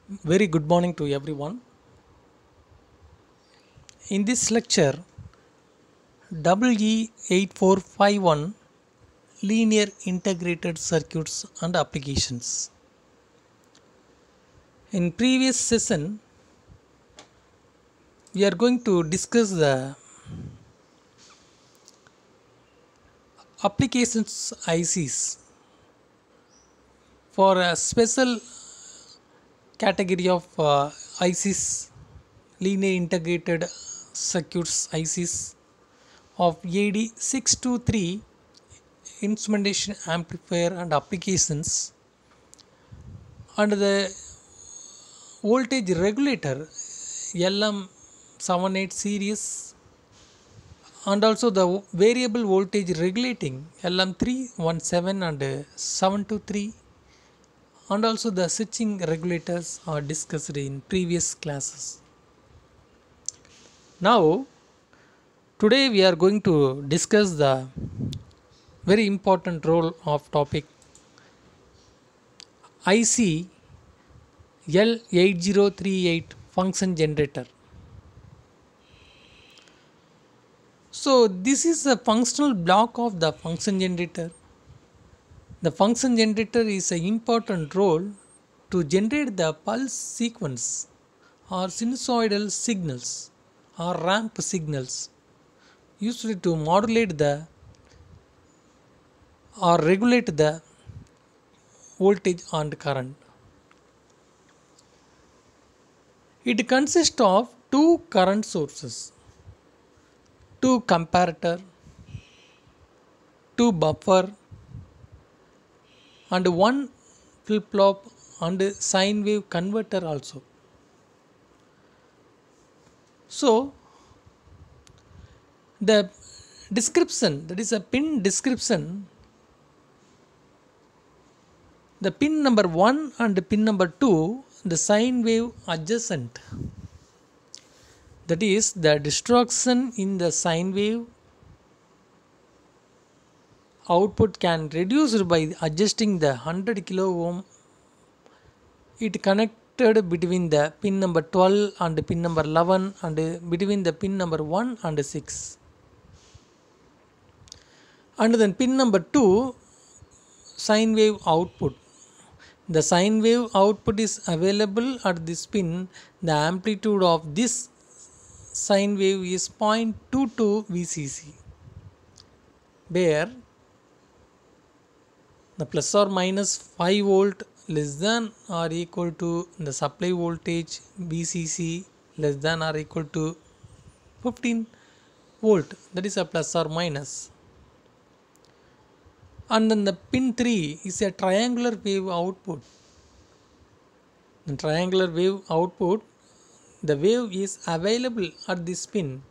Very good morning to everyone. In this lecture, WE8451 Linear Integrated Circuits and Applications. In previous session, we are going to discuss the applications ICs for a special category of ICs, linear integrated circuits ICs of AD623 instrumentation amplifier and applications and the voltage regulator LM78 series and also the variable voltage regulating LM317 and 723 and also the switching regulators are discussed in previous classes. Now today we are going to discuss the very important role of topic IC L8038 function generator. So this is a functional block of the function generator. The function generator is an important role to generate the pulse sequence or sinusoidal signals or ramp signals used to modulate the or regulate the voltage and current. It consists of two current sources, two comparator, two buffer and one flip-flop and sine wave converter also. So the description, that is a pin description, the pin number 1 and pin number 2, the sine wave adjacent, that is the distortion in the sine wave output can reduce by adjusting the 100 kilo ohm. It connected between the pin number 12 and pin number 11 and between the pin number 1 and 6. And then pin number 2, sine wave output. The sine wave output is available at this pin. The amplitude of this sine wave is 0.22 VCC, where the plus or minus 5 volt less than or equal to the supply voltage VCC less than or equal to 15 volt, that is a plus or minus. And then the pin 3 is a triangular wave output. The triangular wave output, the wave is available at this pin.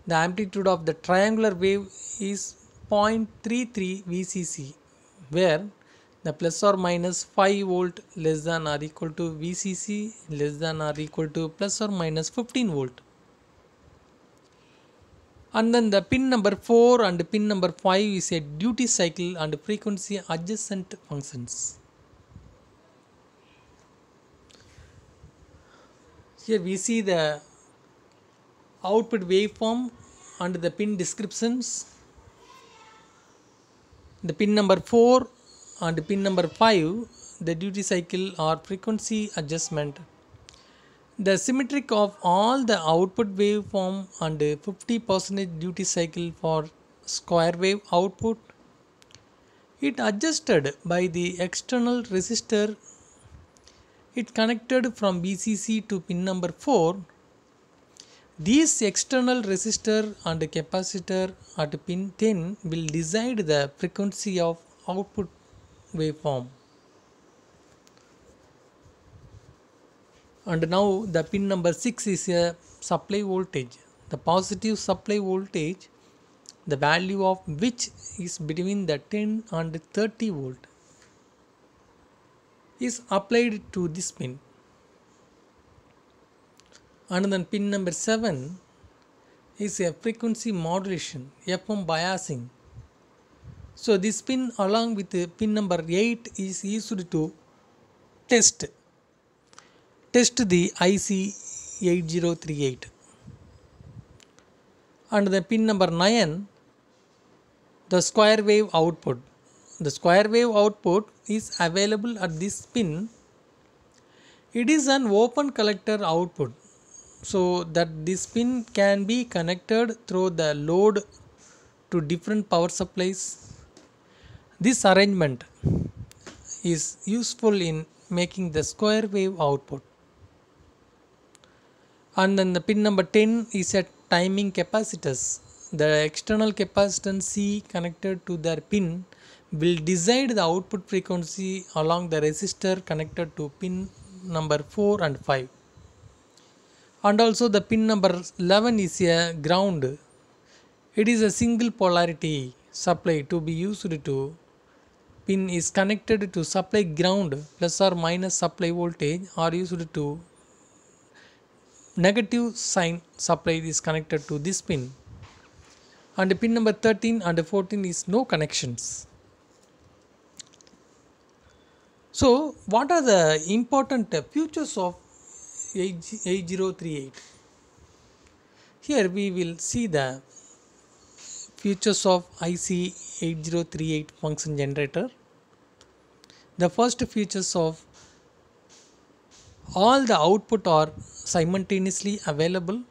The amplitude of the triangular wave is 0.33 VCC, where the plus or minus 5 volt less than or equal to VCC less than or equal to plus or minus 15 volt. And then the pin number 4 and pin number 5 is a duty cycle and frequency adjacent functions. Here we see the output waveform and the pin descriptions. The pin number 4 and pin number 5, the duty cycle or frequency adjustment. The symmetric of all the output waveform and 50% duty cycle for square wave output. It adjusted by the external resistor. It connected from VCC to pin number 4. These external resistor and capacitor at pin 10 will decide the frequency of output waveform. And now the pin number 6 is a supply voltage. The positive supply voltage, the value of which is between the 10 and 30 volt, is applied to this pin. And then pin number 7 is a frequency modulation, FM biasing. So this pin along with pin number 8 is used to test test the IC 8038. And the pin number 9, the square wave output. The square wave output is available at this pin. It is an open collector output, so that this pin can be connected through the load to different power supplies. This arrangement is useful in making the square wave output. And then the pin number 10 is a timing capacitors. The external capacitance C connected to the pin will decide the output frequency along the resistor connected to pin number 4 and 5. And also the pin number 11 is a ground. It is a single polarity supply to be used to pin is connected to supply ground plus or minus supply voltage, or used to negative sign supply is connected to this pin. And pin number 13 and 14 is no connections. So what are the important features of 8038? Here we will see the features of IC 8038 function generator. The first features of all the output are simultaneously available.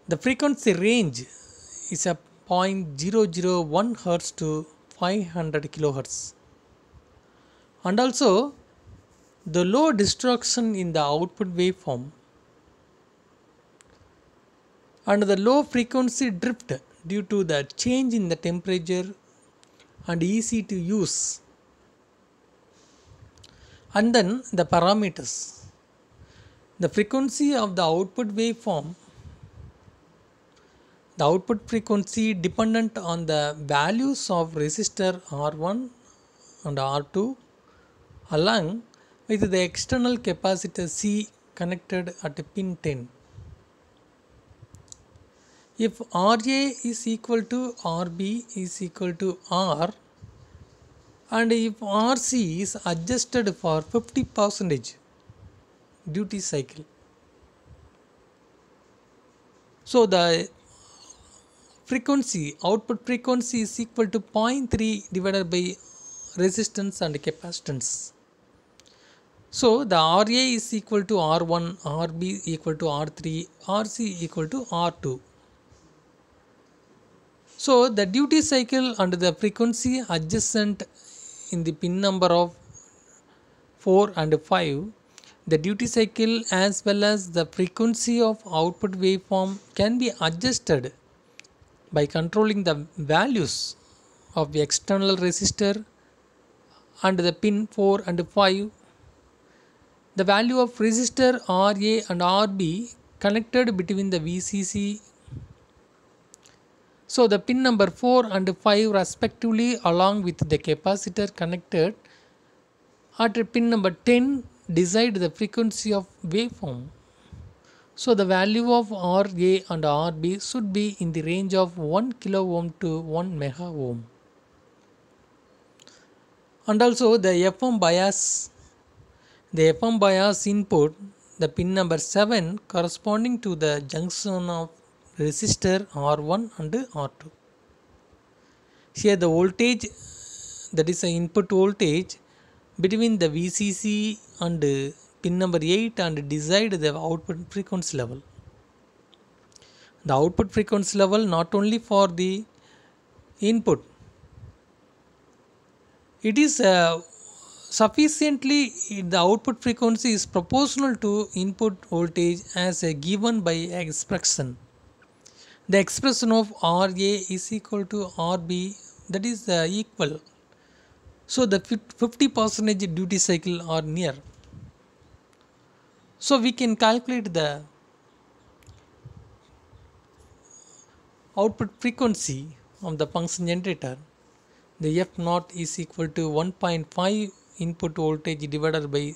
The frequency range is a 0.001 Hz to 500 kHz. And also the low distortion in the output waveform and the low frequency drift due to the change in the temperature and easy to use. And then the parameters. The frequency of the output waveform. The output frequency dependent on the values of resistor R1 and R2 along with the external capacitor C connected at pin 10. If RA is equal to RB is equal to R, and if RC is adjusted for 50% duty cycle, so the frequency, output frequency is equal to 0.3 divided by resistance and capacitance. So the RA is equal to R1, RB equal to R3, RC equal to R2. So the duty cycle and the frequency adjacent in the pin number of 4 and 5, the duty cycle as well as the frequency of output waveform can be adjusted by controlling the values of the external resistor and the pin 4 and 5. The value of resistor RA and RB connected between the VCC. So the pin number 4 and 5 respectively along with the capacitor connected at pin number 10 decide the frequency of waveform. So the value of RA and RB should be in the range of 1 kilo ohm to 1 mega ohm. And also the FM bias. The FM bias input, the pin number 7 corresponding to the junction of resistor R1 and R2. Here the voltage, that is the input voltage between the VCC and pin number 8 and decide the output frequency level. The output frequency level not only for the input, it is sufficiently, the output frequency is proportional to input voltage as given by expression. The expression of RA is equal to RB, that is equal. So the 50% duty cycle are near. So we can calculate the output frequency of the function generator. The F naught is equal to 1.5 input voltage divided by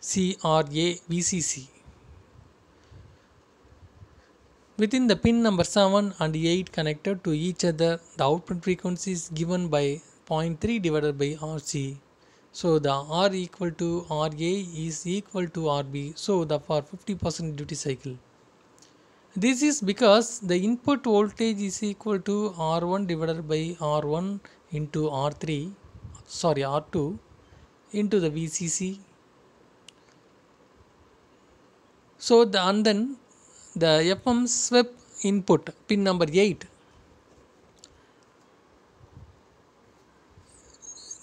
CRA VCC. Within the pin number 7 and 8 connected to each other, the output frequency is given by 0.3 divided by RC So the R equal to RA is equal to RB. So the for 50% duty cycle. This is because the input voltage is equal to R1 divided by R1 into R2 into the VCC. So then the FM SWIP input pin number 8.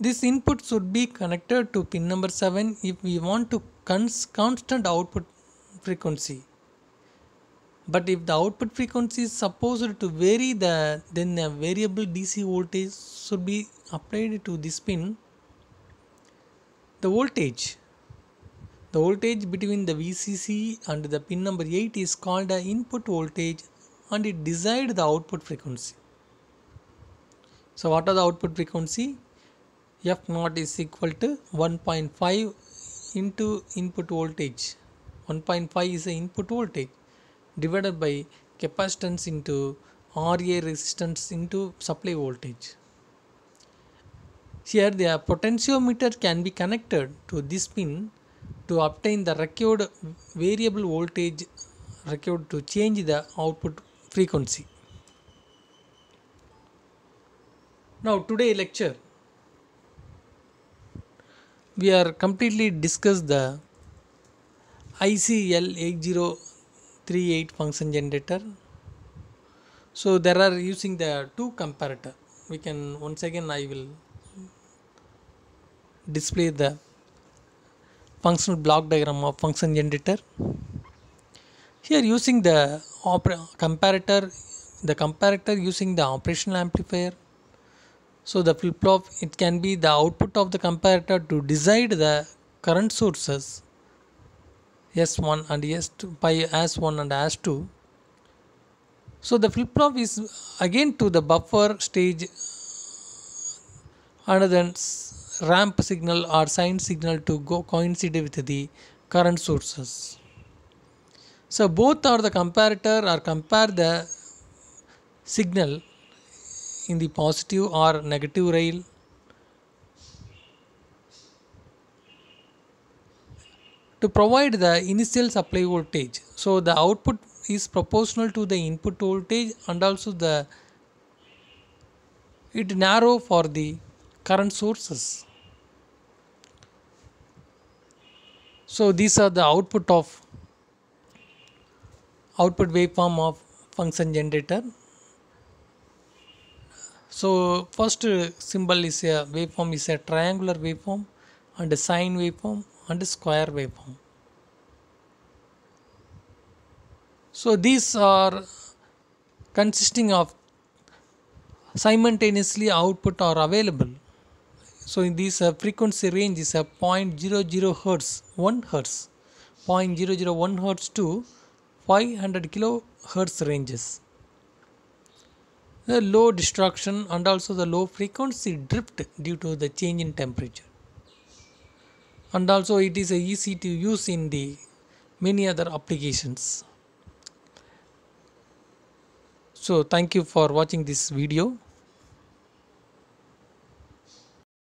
This input should be connected to pin number 7 if we want to constant output frequency. But if the output frequency is supposed to vary, then a variable DC voltage should be applied to this pin. The voltage between the VCC and the pin number 8 is called the input voltage, and it decides the output frequency. So what are the output frequency? F0 is equal to 1.5 into input voltage. 1.5 is the input voltage divided by capacitance into RA resistance into supply voltage. Here the potentiometer can be connected to this pin to obtain the required variable voltage required to change the output frequency. Now today lecture we are completely discussed the ICL8038 function generator. So there are using the two comparator. We can once again I will display the functional block diagram of function generator. Here using the comparator using the operational amplifier. So the flip-flop, it can be the output of the comparator to decide the current sources S1 and S2 by S1 and S2. So the flip-flop is again to the buffer stage and then ramp signal or sine signal to go coincide with the current sources. So both are the comparator or compare the signal in the positive or negative rail. To provide the initial supply voltage. So the output is proportional to the input voltage, and also it narrow for the current sources. So these are the output waveform of function generator. So first symbol is a waveform is a triangular waveform, and a sine waveform and a square waveform. So these are consisting of simultaneously output are available. So in this frequency range is a 0.00 hertz, 1 hertz, 0.001 hertz to 500 kilohertz ranges. The low distortion and also the low frequency drift due to the change in temperature. And also it is easy to use in the many other applications. So thank you for watching this video.